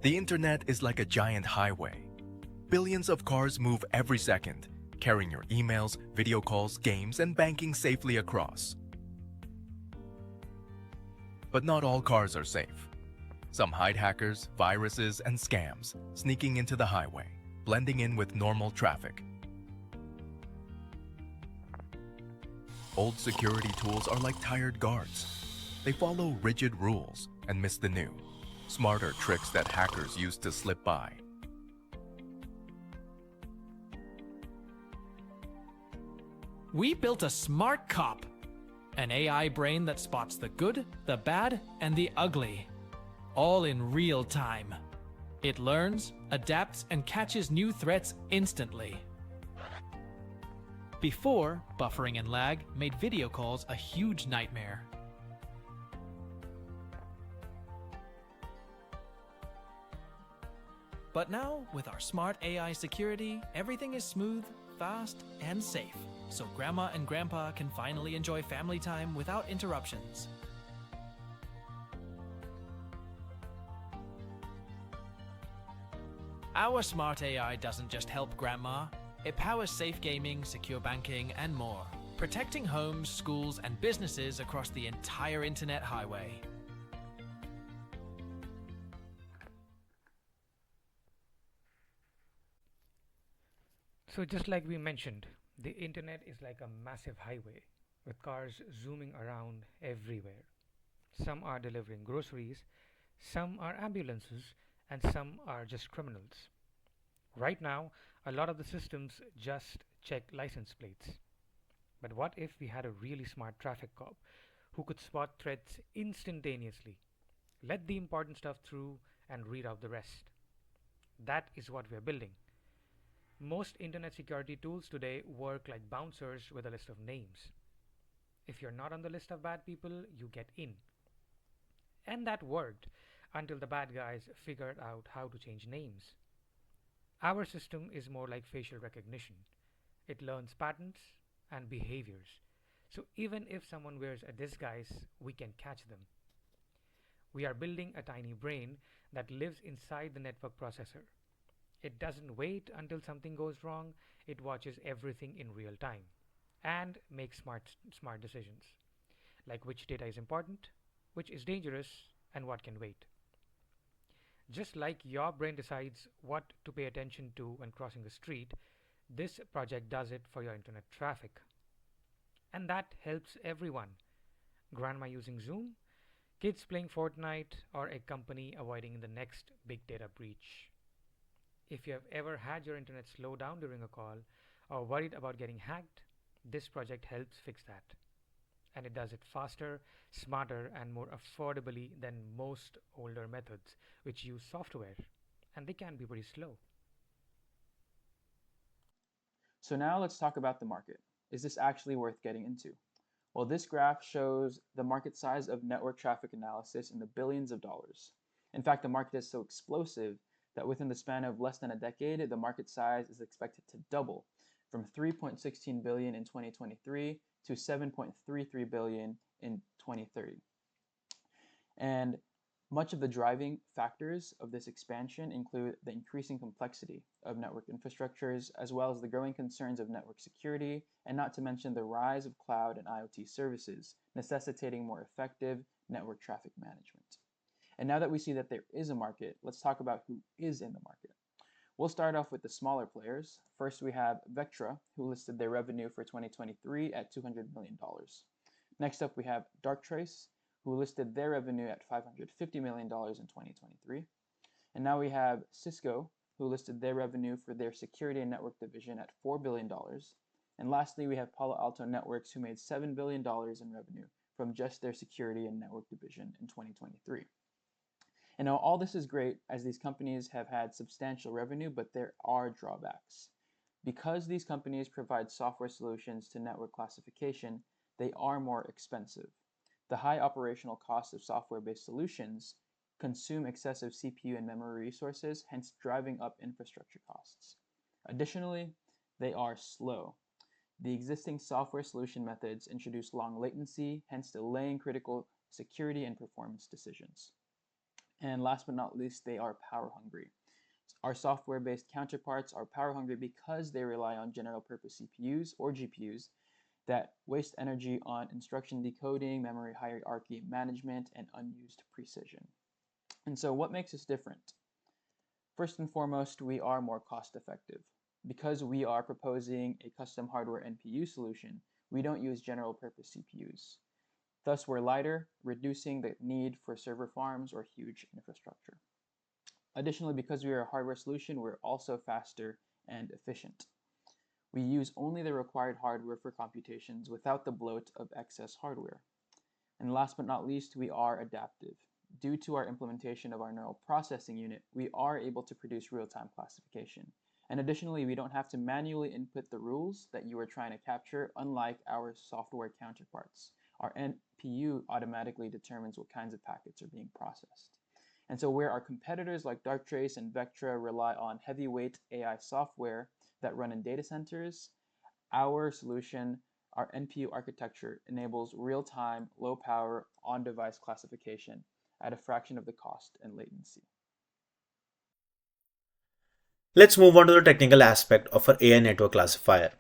The internet is like a giant highway. Billions of cars move every second, carrying your emails, video calls, games, and banking safely across. But not all cars are safe. Some hide hackers, viruses, and scams, sneaking into the highway, blending in with normal traffic. Old security tools are like tired guards. They follow rigid rules and miss the new, smarter tricks that hackers use to slip by. We built a smart cop, an AI brain that spots the good, the bad, and the ugly, all in real time. It learns, adapts, and catches new threats instantly. Before, buffering and lag made video calls a huge nightmare. But now, with our smart AI security, everything is smooth, fast, and safe, so Grandma and Grandpa can finally enjoy family time without interruptions. Our smart AI doesn't just help Grandma, it powers safe gaming, secure banking, and more, protecting homes, schools, and businesses across the entire internet highway. So just like we mentioned, the internet is like a massive highway with cars zooming around everywhere. Some are delivering groceries, some are ambulances, and some are just criminals. Right now, a lot of the systems just check license plates. But what if we had a really smart traffic cop who could spot threats instantaneously, let the important stuff through, and read out the rest? That is what we are building. Most internet security tools today work like bouncers with a list of names. If you're not on the list of bad people, you get in. And that worked until the bad guys figured out how to change names. Our system is more like facial recognition. It learns patterns and behaviors. So even if someone wears a disguise, we can catch them. We are building a tiny brain that lives inside the network processor. It doesn't wait until something goes wrong, it watches everything in real time and makes smart decisions, like which data is important, which is dangerous, and what can wait. Just like your brain decides what to pay attention to when crossing a street, this project does it for your internet traffic. And that helps everyone. Grandma using Zoom, kids playing Fortnite, or a company avoiding the next big data breach. If you have ever had your internet slow down during a call or worried about getting hacked, this project helps fix that. And it does it faster, smarter, and more affordably than most older methods, which use software, and they can be pretty slow. So now let's talk about the market. Is this actually worth getting into? Well, this graph shows the market size of network traffic analysis in the billions of dollars. In fact, the market is so explosive that within the span of less than a decade, the market size is expected to double from 3.16 billion in 2023 to 7.33 billion in 2030. And much of the driving factors of this expansion include the increasing complexity of network infrastructures, as well as the growing concerns of network security, and not to mention the rise of cloud and IoT services, necessitating more effective network traffic management. And now that we see that there is a market, let's talk about who is in the market. We'll start off with the smaller players. First, we have Vectra, who listed their revenue for 2023 at $200 million. Next up, we have Darktrace, who listed their revenue at $550 million in 2023. And now we have Cisco, who listed their revenue for their security and network division at $4 billion. And lastly, we have Palo Alto Networks, who made $7 billion in revenue from just their security and network division in 2023. And now all this is great as these companies have had substantial revenue, but there are drawbacks. Because these companies provide software solutions to network classification, they are more expensive. The high operational costs of software-based solutions consume excessive CPU and memory resources, hence driving up infrastructure costs. Additionally, they are slow. The existing software solution methods introduce long latency, hence delaying critical security and performance decisions. And last but not least, they are power hungry. Our software-based counterparts are power hungry because they rely on general purpose CPUs or GPUs that waste energy on instruction decoding, memory hierarchy management, and unused precision. And so what makes us different? First and foremost, we are more cost effective. Because we are proposing a custom hardware NPU solution, we don't use general purpose CPUs. Thus, we're lighter, reducing the need for server farms or huge infrastructure. Additionally, because we are a hardware solution, we're also faster and efficient. We use only the required hardware for computations without the bloat of excess hardware. And last but not least, we are adaptive. Due to our implementation of our neural processing unit, we are able to produce real-time classification. And additionally, we don't have to manually input the rules that you are trying to capture, unlike our software counterparts. Our NPU automatically determines what kinds of packets are being processed. And so where our competitors like Darktrace and Vectra rely on heavyweight AI software that run in data centers, our solution, our NPU architecture, enables real-time, low-power, on-device classification at a fraction of the cost and latency. Let's move on to the technical aspect of our AI network classifier.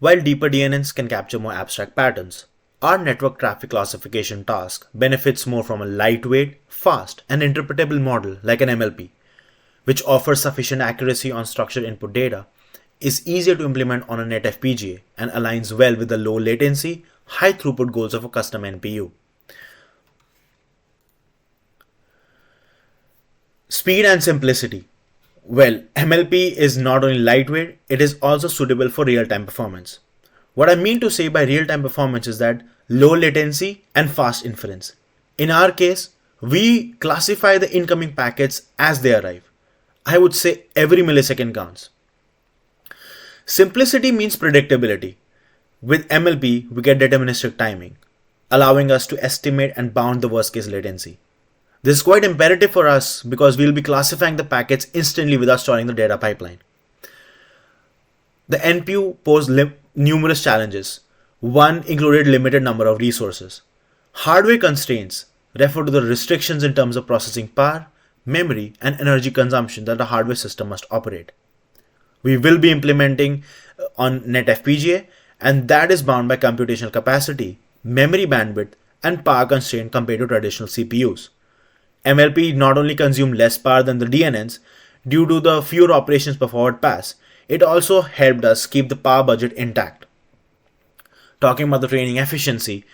While deeper DNNs can capture more abstract patterns, our network traffic classification task benefits more from a lightweight, fast, and interpretable model like an MLP, which offers sufficient accuracy on structured input data, is easier to implement on a net FPGA, and aligns well with the low latency, high throughput goals of a custom NPU. Speed and simplicity. Well, MLP is not only lightweight, it is also suitable for real-time performance. What I mean to say by real-time performance is that low latency and fast inference. In our case, we classify the incoming packets as they arrive. I would say every millisecond counts. Simplicity means predictability. With MLP, we get deterministic timing, allowing us to estimate and bound the worst case latency. This is quite imperative for us because we'll be classifying the packets instantly without storing the data pipeline. The NPU posed numerous challenges. One included limited number of resources. Hardware constraints refer to the restrictions in terms of processing power, memory, and energy consumption that the hardware system must operate. We will be implementing on net FPGA, and that is bound by computational capacity, memory bandwidth, and power constraint compared to traditional CPUs. MLP not only consumed less power than the DNNs due to the fewer operations per forward pass, it also helped us keep the power budget intact. Talking about the training efficiency,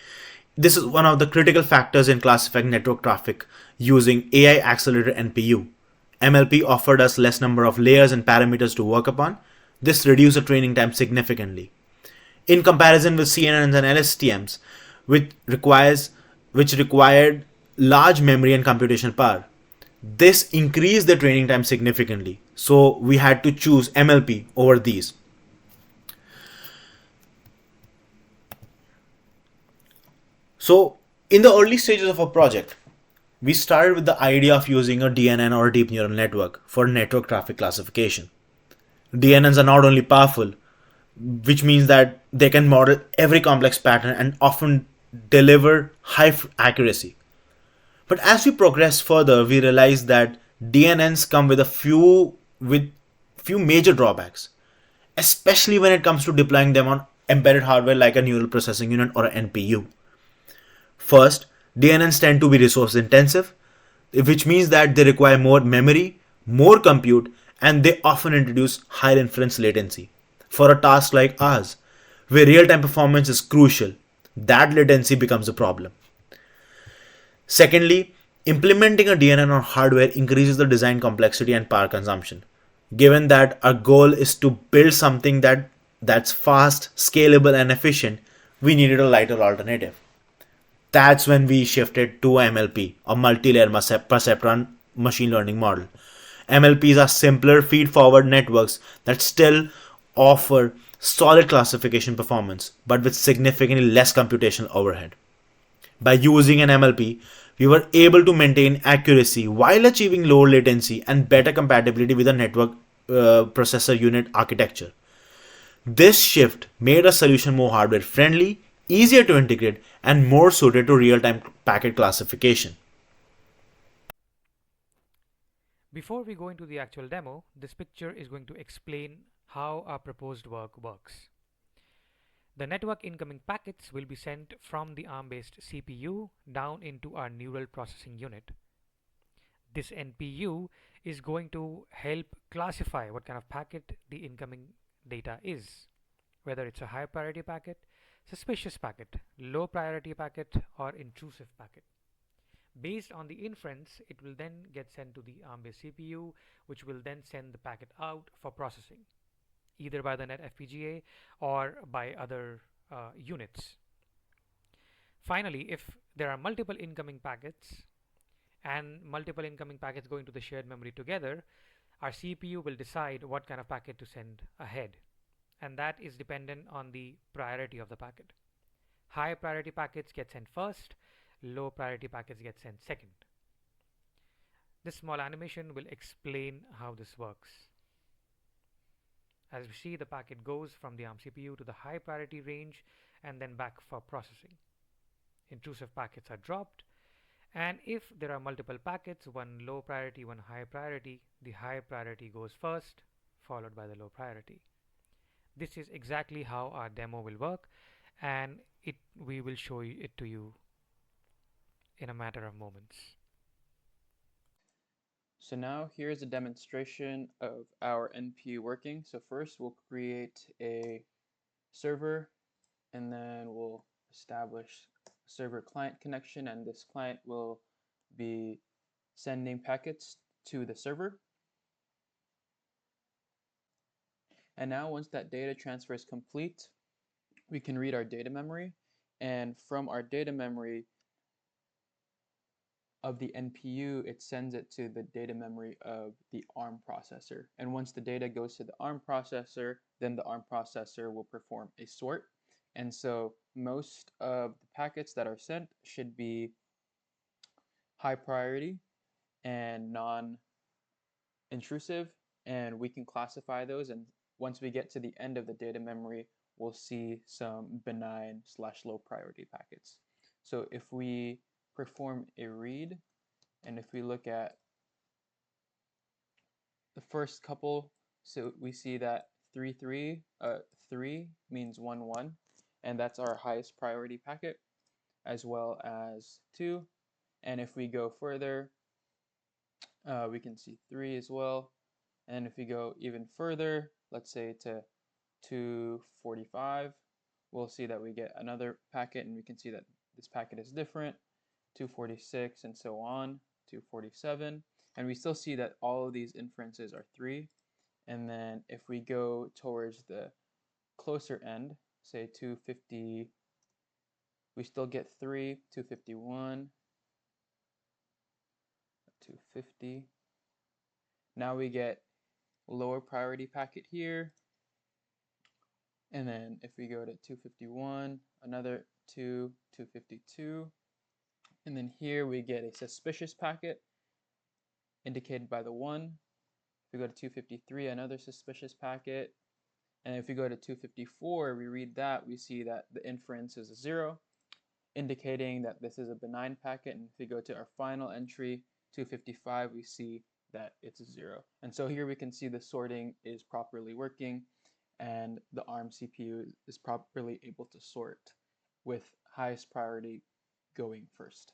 this is one of the critical factors in classifying network traffic using AI accelerated NPU. MLP offered us less number of layers and parameters to work upon. This reduced the training time significantly. In comparison with CNNs and LSTMs, which required large memory and computational power, this increased the training time significantly. So we had to choose MLP over these. So in the early stages of our project, we started with the idea of using a DNN or a deep neural network for network traffic classification. DNNs are not only powerful, which means that they can model every complex pattern and often deliver high accuracy. But as we progress further, we realize that DNNs come with a few major drawbacks, especially when it comes to deploying them on embedded hardware like a neural processing unit or an NPU. First, DNNs tend to be resource intensive, which means that they require more memory, more compute, and they often introduce higher inference latency. For a task like ours, where real-time performance is crucial, that latency becomes a problem. Secondly, implementing a DNN on hardware increases the design complexity and power consumption. Given that our goal is to build something that's fast, scalable, and efficient, we needed a lighter alternative. That's when we shifted to MLP, a multi-layer perceptron machine learning model. MLPs are simpler feed-forward networks that still offer solid classification performance, but with significantly less computational overhead. By using an MLP, we were able to maintain accuracy while achieving lower latency and better compatibility with a network processor unit architecture. This shift made our solution more hardware friendly, easier to integrate, and more suited to real-time packet classification. Before we go into the actual demo, this picture is going to explain how our proposed work works. The network incoming packets will be sent from the ARM-based CPU down into our neural processing unit. This NPU is going to help classify what kind of packet the incoming data is, whether it's a high priority packet, suspicious packet, low priority packet, or intrusive packet. Based on the inference, it will then get sent to the ARM-based CPU, which will then send the packet out for processing, either by the net FPGA or by other units. Finally, if there are multiple incoming packets and multiple incoming packets going to the shared memory together, our CPU will decide what kind of packet to send ahead, and that is dependent on the priority of the packet. High priority packets get sent first, low priority packets get sent second. This small animation will explain how this works. As we see, the packet goes from the ARM CPU to the high priority range and then back for processing. Intrusive packets are dropped, and if there are multiple packets, one low priority, one high priority, the high priority goes first, followed by the low priority. This is exactly how our demo will work, and we will show it to you in a matter of moments. So now here's a demonstration of our NPU working. So first we'll create a server, and then we'll establish server client connection, and this client will be sending packets to the server. And now once that data transfer is complete, we can read our data memory, and from our data memory of the NPU, it sends it to the data memory of the ARM processor. And once the data goes to the ARM processor, then the ARM processor will perform a sort. And so most of the packets that are sent should be high priority and non-intrusive, and we can classify those, and once we get to the end of the data memory, we'll see some benign / low priority packets. So if we perform a read, and if we look at the first couple, so we see that 3 means 1 1, and that's our highest priority packet, as well as 2. And if we go further, we can see 3 as well. And if we go even further, let's say to 245, we'll see that we get another packet, and we can see that this packet is different, 246, and so on, 247. And we still see that all of these inferences are 3. And then if we go towards the closer end, say 250, we still get 3, 251, 250. Now we get lower priority packet here, and then if we go to 251, another 252, and then here we get a suspicious packet indicated by the 1. If we go to 253, another suspicious packet, and if we go to 254, we read that, we see that the inference is a 0, indicating that this is a benign packet. And if we go to our final entry, 255, we see that it's a 0. And so here we can see the sorting is properly working, and the ARM CPU is properly able to sort with highest priority going first.